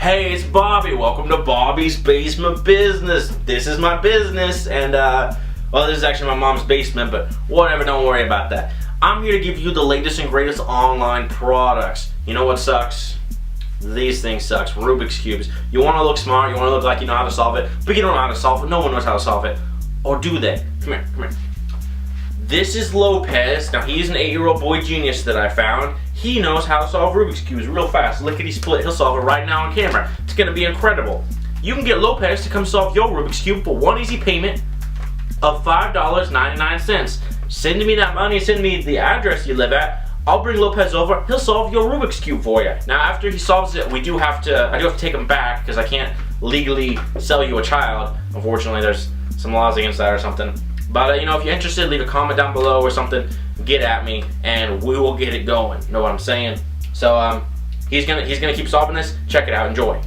Hey, it's Bobby. Welcome to Bobby's Basement Business. This is my business, and well, this is actually my mom's basement, but whatever, don't worry about that. I'm here to give you the latest and greatest online products. You know what sucks? These things sucks. Rubik's Cubes. You want to look smart, you want to look like you know how to solve it, but you don't know how to solve it. No one knows how to solve it. Or do they? Come here. This is Lopez. Now, he's an 8-year-old boy genius that I found. He knows how to solve Rubik's Cubes real fast. Lickety-split. He'll solve it right now on camera. It's going to be incredible. You can get Lopez to come solve your Rubik's Cube for one easy payment of $5.99. Send me that money. Send me the address you live at. I'll bring Lopez over. He'll solve your Rubik's Cube for you. Now, after he solves it, I do have to take him back because I can't legally sell you a child. Unfortunately, there's some laws against that or something. But you know, if you're interested, leave a comment down below or something. Get at me, and we will get it going. You know what I'm saying? So he's gonna keep solving this. Check it out. Enjoy.